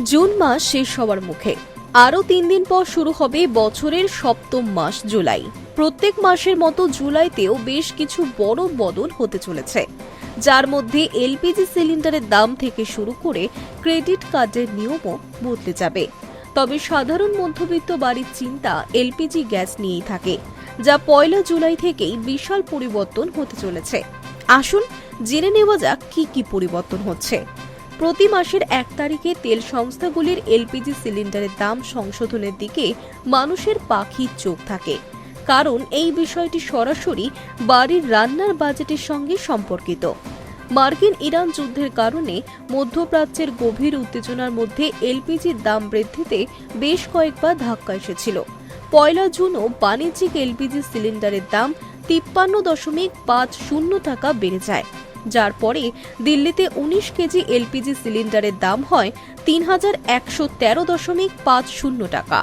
June মাস শেষ হওয়ার মুখে। আরও 3 দিন পর শুরু হবে বছরের সপ্তম মাস জুলাই। প্রত্যেক মাসের মতো জুলাইতেও বেশ কিছু বড় বদল হতে চলেছে, যার মধ্যে এলপিজি সিলিন্ডারের দাম থেকে শুরু করে ক্রেডিট কার্ডের নিয়মও বদলে যাবে। তবে সাধারণ মধ্যবিত্ত বাড়ির চিন্তা এলপিজি গ্যাস নিয়েই থাকে, যা 1 জুলাই থেকেই বিশাল পরিবর্তন হতে চলেছে। আসুন জেনে নেওয়া যাক কি কি পরিবর্তন হচ্ছে। প্রতি মাসের 1 তারিখে তেল সংস্থাগুলির এলপিজি সিলিন্ডারের দাম সংশোধনের দিকে মানুষের পাখির চোখ থাকে, কারণ এই বিষয়টি সরাসরি বাড়ির রান্নার বাজেটের সঙ্গে সম্পর্কিত। মার্কিন ইরান যুদ্ধের কারণে মধ্যপ্রাচ্যের গভীর উত্তেজনার মধ্যে এলপিজির দাম বৃদ্ধিতে বেশ কয়েকবার ধাক্কা এসেছিল। 1 জুনও বাণিজ্যিক এলপিজি সিলিন্ডারের দাম 53.50 টাকা বেড়ে যায়, যার পরে দিল্লিতে 19 কেজি এলপিজি সিলিন্ডারের দাম হয় 3113.50 টাকা।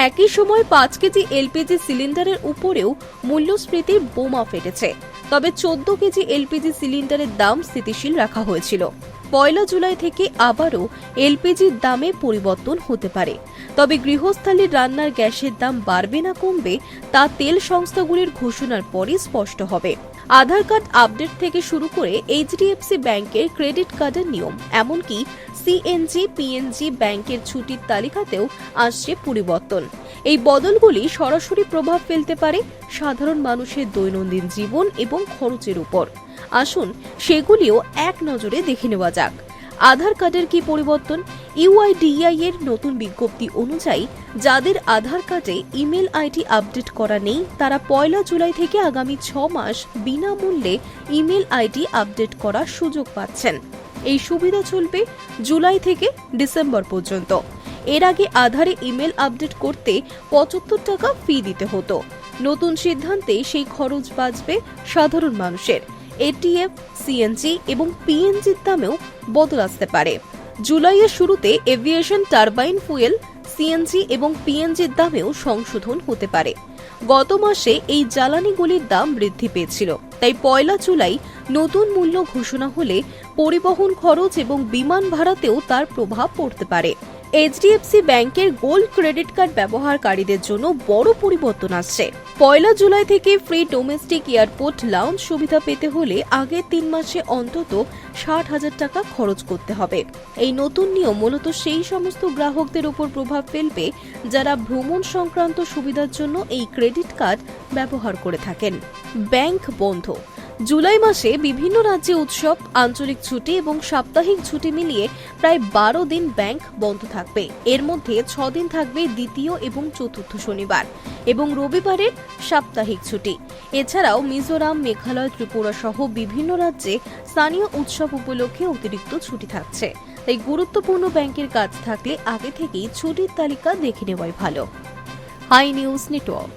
একই সময় 5 কেজি এলপিজি সিলিন্ডারের উপরেও মূল্যস্ফীতির বোমা ফেটেছে। তবে 14 কেজি এলপিজি সিলিন্ডারের দাম স্থিতিশীল রাখা হয়েছিল। 1 জুলাই থেকে আবারও এলপিজির দামে পরিবর্তন হতে পারে। তবে গৃহস্থালির রান্নার গ্যাসের দাম বাড়বে না কমবে তা তেল সংস্থাগুলির ঘোষণার পরই স্পষ্ট হবে। আধার কার্ড আপডেট থেকে শুরু করে এইচডিএফসি ব্যাংকের ক্রেডিট কার্ডের নিয়ম, এমনকি সিএনজি পিএনজি ব্যাংকের ছুটির তালিকাতেও আসছে পরিবর্তন। এই বদলগুলি সরাসরি প্রভাব ফেলতে পারে সাধারণ মানুষের দৈনন্দিন জীবন এবং খরচের উপর। আসুন সেগুলিও এক নজরে দেখে নেওয়া যাক। আধার কার্ডের কি পরিবর্তন? ইউআইডিএআই এর নতুন বিজ্ঞপ্তি অনুযায়ী যাদের আধার কার্ডে ইমেল আইডি আপডেট করা নেই তারা 1 জুলাই থেকে আগামী 6 মাস বিনামূল্যে ইমেল আইডি আপডেট করার সুযোগ পাচ্ছেন। এই সুবিধা চলবে জুলাই থেকে ডিসেম্বর পর্যন্ত। এর আগে আধারে ইমেল আপডেট করতে 75 টাকা ফি দিতে হতো। নতুন সিদ্ধান্তে সেই খরচ বাঁচবে সাধারণ মানুষের। এটিএফ, সিএনজি এবং পিএনজির দামেও বদল আসতে পারে। জুলাইয়ের শুরুতে এভিয়েশন টারবাইন ফুয়েল, সিএনজি এবং পিএনজির দামেও সংশোধন হতে পারে। গত মাসে এই জ্বালানিগুলির দাম বৃদ্ধি পেয়েছিল, তাই 1 জুলাই নতুন মূল্য ঘোষণা হলে পরিবহন খরচ এবং বিমান ভাড়াতেও তার প্রভাব পড়তে পারে। এইচডিএফসি ব্যাংকের গোল্ড ক্রেডিট কার্ড ব্যবহারকারীদের জন্য বড় পরিবর্তন আসছে। 1 জুলাই থেকে ফ্রি ডোমেস্টিক এয়ারপোর্ট লাউঞ্জ সুবিধা পেতে হলে আগের 3 মাসে অন্তত 60,000 টাকা খরচ করতে হবে। এই নতুন নিয়ম মূলত সেই সমস্ত গ্রাহকদের উপর প্রভাব ফেলবে যারা ভ্রমণ সংক্রান্ত সুবিধার জন্য এই ক্রেডিট কার্ড ব্যবহার করে থাকেন। ব্যাংক বন্ধ। জুলাই মাসে বিভিন্ন রাজ্যে উৎসব, আঞ্চলিক ছুটি এবং সাপ্তাহিক ছুটি মিলিয়ে প্রায় 12 দিন ব্যাংক বন্ধ থাকবে। এর মধ্যে 6 দিন থাকবে দ্বিতীয় এবং চতুর্থ শনিবার এবং রবিবারের সাপ্তাহিক ছুটি। এছাড়াও মিজোরাম, মেঘালয়, ত্রিপুরা সহ বিভিন্ন রাজ্যে স্থানীয় উৎসব উপলক্ষে অতিরিক্ত ছুটি থাকছে। তাই গুরুত্বপূর্ণ ব্যাংকের কাজ থাকলে আগে থেকেই ছুটির তালিকা দেখে নেওয়াই ভালো। Hi news network.